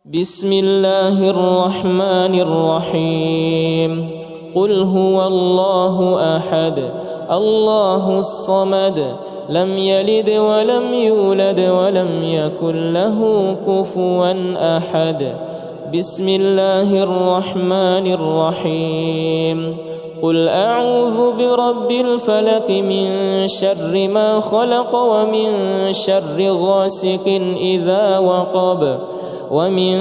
بسم الله الرحمن الرحيم قل هو الله أحد الله الصمد لم يلد ولم يولد ولم يكن له كفوا أحد بسم الله الرحمن الرحيم قل أعوذ برب الفلق من شر ما خلق ومن شر غاسق إذا وقب ومن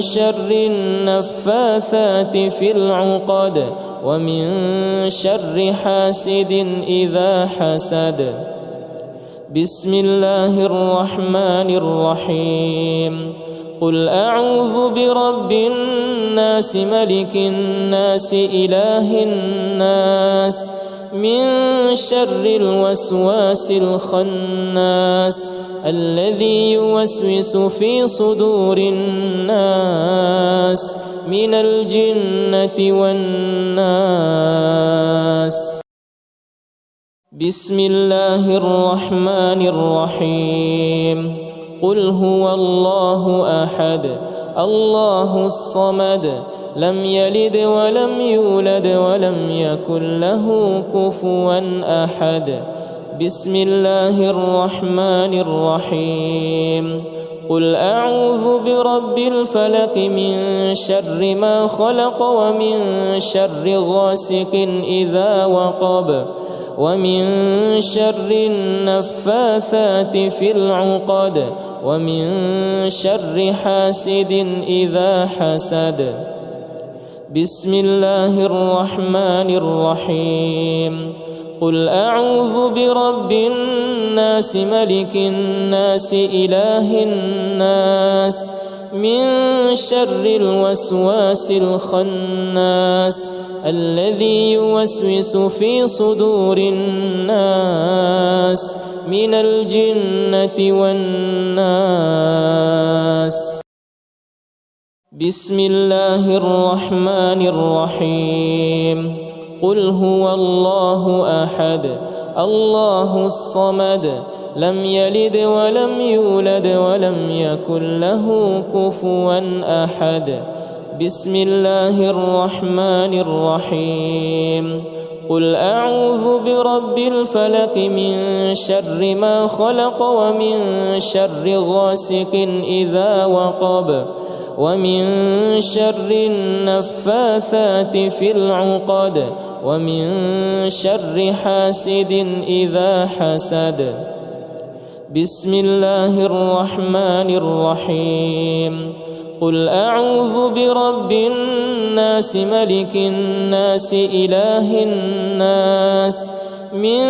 شر النفاثات في العقد ومن شر حاسد إذا حسد بسم الله الرحمن الرحيم قل أعوذ برب الناس ملك الناس إله الناس من شر الوسواس الخناس الذي يوسوس في صدور الناس من الجنة والناس بسم الله الرحمن الرحيم قل هو الله أحد الله الصمد لم يلد ولم يولد ولم يكن له كفوا أحد بسم الله الرحمن الرحيم قل أعوذ برب الفلق من شر ما خلق ومن شر غاسق إذا وقب ومن شر النفاثات في العقد ومن شر حاسد إذا حسد بسم الله الرحمن الرحيم قل أعوذ برب الناس ملك الناس إله الناس من شر الوسواس الخناس الذي يوسوس في صدور الناس من الجنة والناس بسم الله الرحمن الرحيم قل هو الله أحد الله الصمد لم يلد ولم يولد ولم يكن له كفوا أحد بسم الله الرحمن الرحيم قل أعوذ برب الفلق من شر ما خلق ومن شر غاسق إذا وقب ومن شر النفاثات في العقد ومن شر حاسد إذا حسد بسم الله الرحمن الرحيم قل أعوذ برب الناس ملك الناس إله الناس من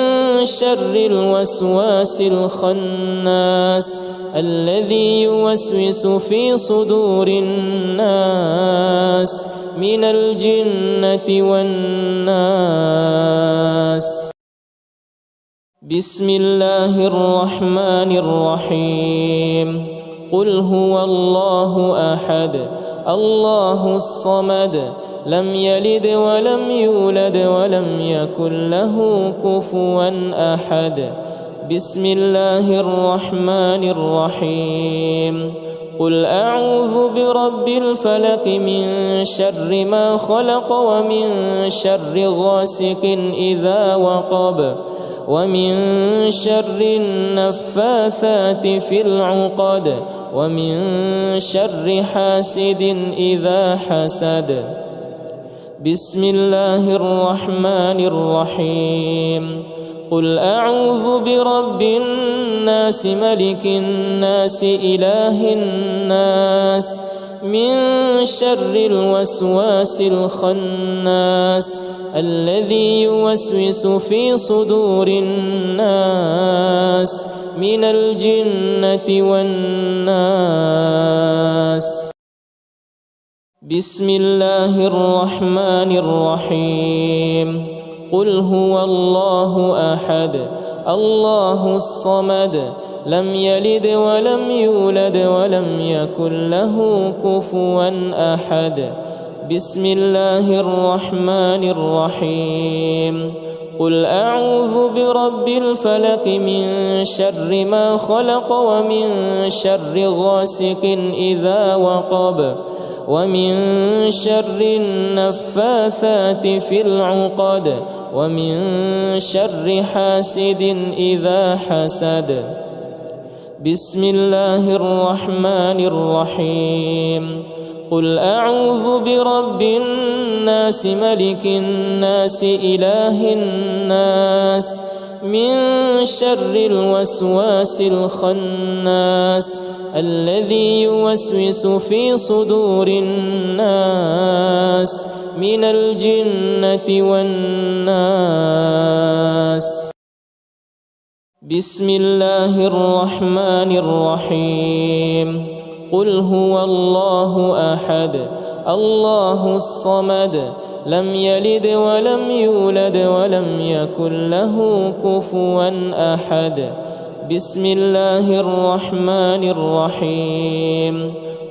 شر الوسواس الخناس الذي يوسوس في صدور الناس من الجنة والناس بسم الله الرحمن الرحيم قل هو الله أحد الله الصمد لم يلد ولم يولد ولم يكن له كفوا أحد بسم الله الرحمن الرحيم قل أعوذ برب الفلق من شر ما خلق ومن شر غاسق إذا وقب ومن شر النفاثات في العقد ومن شر حاسد إذا حسد بسم الله الرحمن الرحيم قل أعوذ برب الناس ملك الناس إله الناس من شر الوسواس الخناس الذي يوسوس في صدور الناس من الجنة والناس بسم الله الرحمن الرحيم قل هو الله أحد الله الصمد لم يلد ولم يولد ولم يكن له كفوا أحد بسم الله الرحمن الرحيم قل أعوذ برب الفلق من شر ما خلق ومن شر غاسق إذا وقب ومن شر النفاثات في العقد ومن شر حاسد إذا حسد. بسم الله الرحمن الرحيم. قل أعوذ برب الناس ملك الناس إله الناس من شر الوسواس الخناس الذي يوسوس في صدور الناس من الجنة والناس. بسم الله الرحمن الرحيم. قل هو الله أحد الله الصمد لم يلد ولم يولد ولم يكن له كفوا أحد. بسم الله الرحمن الرحيم.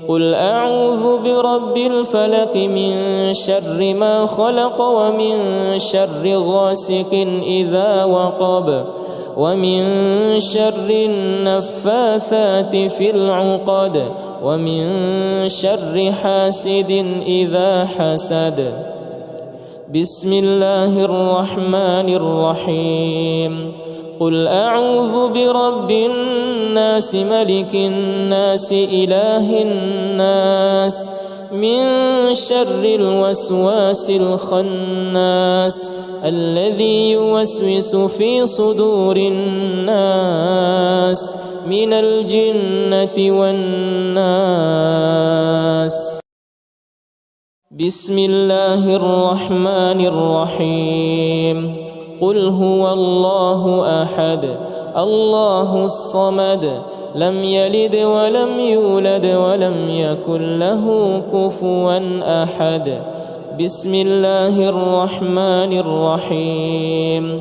قل أعوذ برب الفلق من شر ما خلق ومن شر غاسق إذا وقب ومن شر النفاثات في العقد ومن شر حاسد إذا حسد. بسم الله الرحمن الرحيم. قل أعوذ برب الناس ملك الناس إله الناس من شر الوسواس الخناس الذي يوسوس في صدور الناس من الجنة والناس. بسم الله الرحمن الرحيم. قل هو الله أحد الله الصمد لم يلد ولم يولد ولم يكن له كفوا أحد. بسم الله الرحمن الرحيم.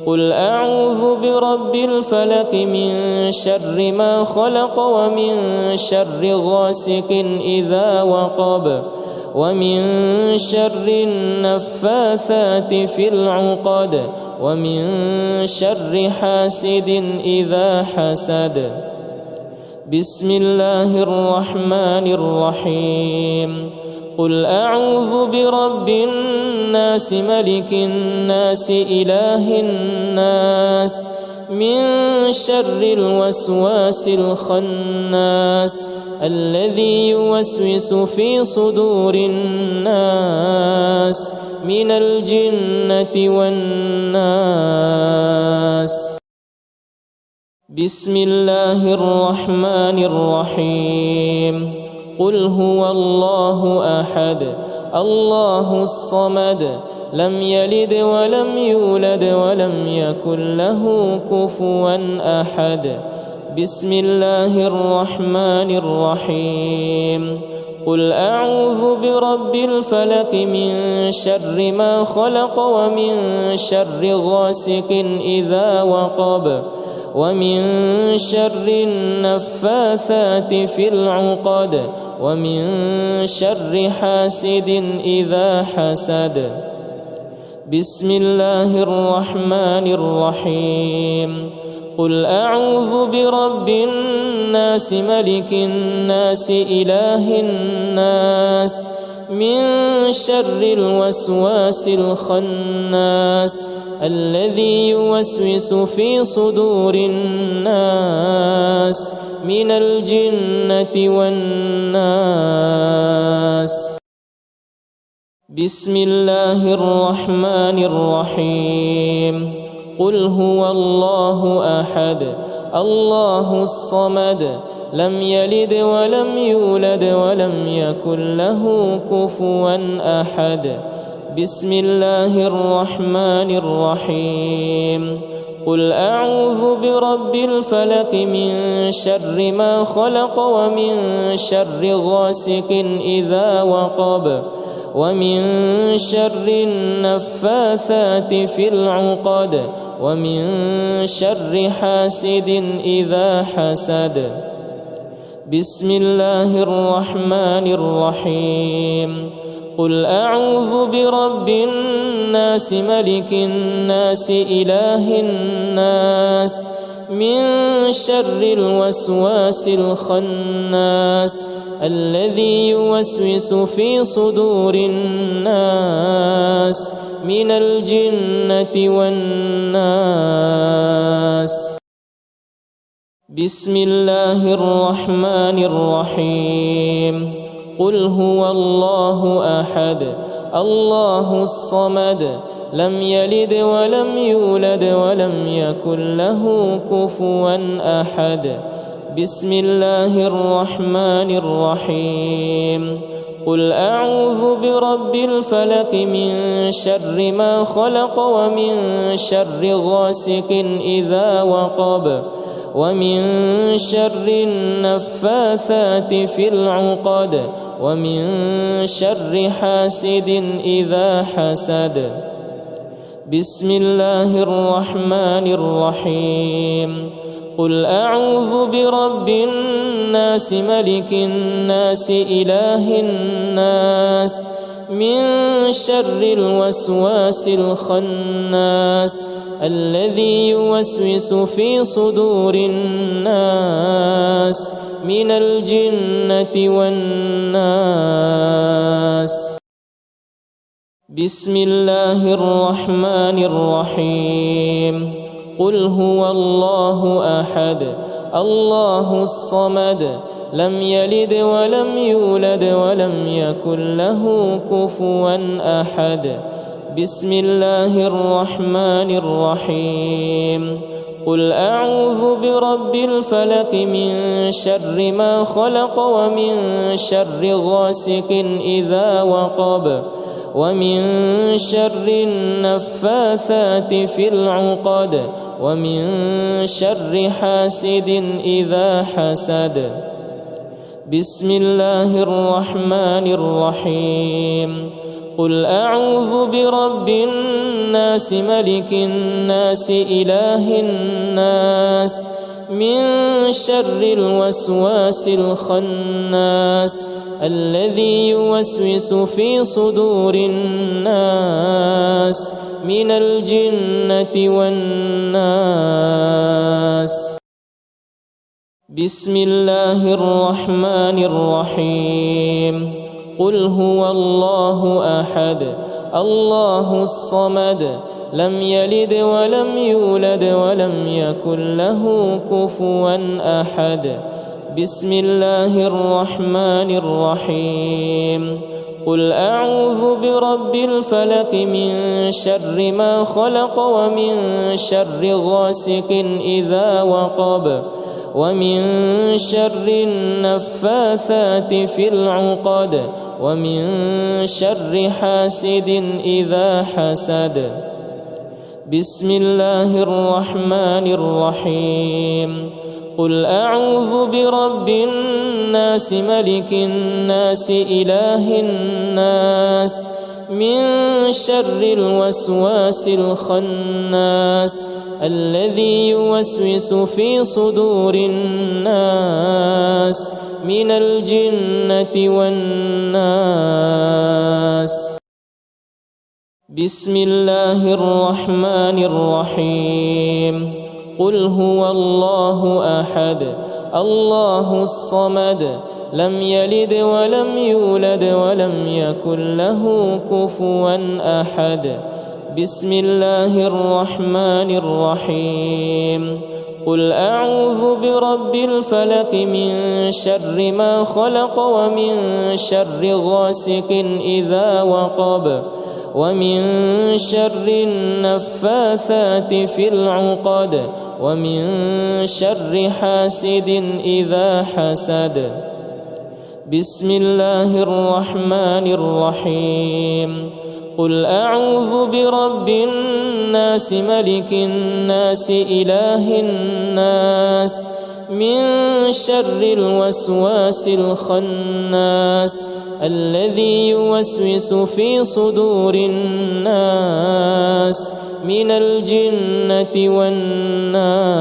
قل أعوذ برب الفلق من شر ما خلق ومن شر غاسق إذا وقب ومن شر النفاثات في العقد ومن شر حاسد إذا حسد. بسم الله الرحمن الرحيم. قل أعوذ برب الناس ملك الناس إله الناس من شر الوسواس الخناس الذي يوسوس في صدور الناس من الجنة والناس. بسم الله الرحمن الرحيم. قل هو الله أحد الله الصمد لم يلد ولم يولد ولم يكن له كفوا أحد. بسم الله الرحمن الرحيم. قل أعوذ برب الفلق من شر ما خلق ومن شر غاسق إذا وقب ومن شر النفاثات في العقد ومن شر حاسد إذا حسد. بسم الله الرحمن الرحيم. قل أعوذ برب الناس ملك الناس إله الناس من شر الوسواس الخناس الذي يوسوس في صدور الناس من الجنة والناس. بسم الله الرحمن الرحيم. قل هو الله أحد الله الصمد لم يلد ولم يولد ولم يكن له كفوا أحد. بسم الله الرحمن الرحيم. قل أعوذ برب الفلق من شر ما خلق ومن شر غاسق إذا وقب ومن شر النفاثات في العقد ومن شر حاسد إذا حسد. بسم الله الرحمن الرحيم. قل أعوذ برب الناس ملك الناس إله الناس من شر الوسواس الخناس الذي يوسوس في صدور الناس من الجنة والناس. بسم الله الرحمن الرحيم. قل هو الله أحد الله الصمد لم يلد ولم يولد ولم يكن له كفوا أحد. بسم الله الرحمن الرحيم. قل أعوذ برب الفلق من شر ما خلق ومن شر غاسق إذا وقب ومن شر النفاثات في العقد ومن شر حاسد إذا حسد. بسم الله الرحمن الرحيم. قل أعوذ برب الناس ملك الناس إله الناس من شر الوسواس الخناس الذي يوسوس في صدور الناس من الجنة والناس. بسم الله الرحمن الرحيم. قل هو الله أحد الله الصمد لم يلد ولم يولد ولم يكن له كفوا أحد. بسم الله الرحمن الرحيم. قل أعوذ برب الفلق من شر ما خلق ومن شر غاسق إذا وقب ومن شر النفاثات في العقد ومن شر حاسد إذا حسد. بسم الله الرحمن الرحيم. قل أعوذ برب الناس ملك الناس إله الناس من شر الوسواس الخناس الذي يوسوس في صدور الناس من الجنة والناس. بسم الله الرحمن الرحيم. قل هو الله أحد الله الصمد لم يلد ولم يولد ولم يكن له كفوا أحد. بسم الله الرحمن الرحيم. قل أعوذ برب الفلق من شر ما خلق ومن شر غاسق إذا وقب ومن شر النفاثات في العقد ومن شر حاسد إذا حسد. بسم الله الرحمن الرحيم. قل أعوذ برب الناس ملك الناس إله الناس من شر الوسواس الخناس الذي يوسوس في صدور الناس من الجنة والناس. بسم الله الرحمن الرحيم. قل هو الله أحد الله الصمد لم يلد ولم يولد ولم يكن له كفوا أحد. بسم الله الرحمن الرحيم. قل أعوذ برب الفلق من شر ما خلق ومن شر غاسق إذا وقب ومن شر النفاثات في العقد ومن شر حاسد إذا حسد. بسم الله الرحمن الرحيم. قل أعوذ برب الناس ملك الناس إله الناس من شر الوسواس الخناس الذي يوسوس في صدور الناس من الجنة والناس.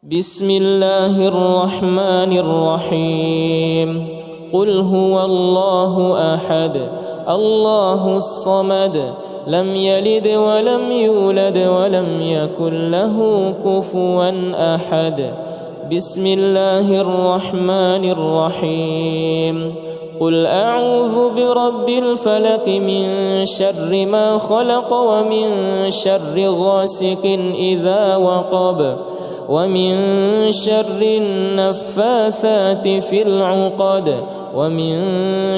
بسم الله الرحمن الرحيم. قل هو الله أحد الله الصمد لم يلد ولم يولد ولم يكن له كفوا أحد. بسم الله الرحمن الرحيم. قل أعوذ برب الفلق من شر ما خلق ومن شر غاسق إذا وقب ومن شر النفاثات في العقد ومن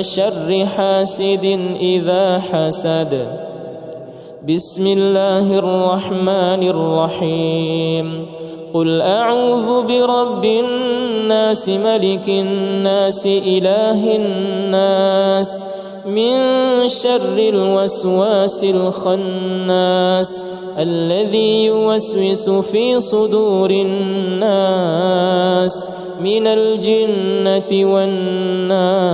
شر حاسد إذا حسد. بسم الله الرحمن الرحيم. قل أعوذ برب الناس ملك الناس إله الناس من شر الوسواس الخناس الذي يوسوس في صدور الناس من الجنة والناس.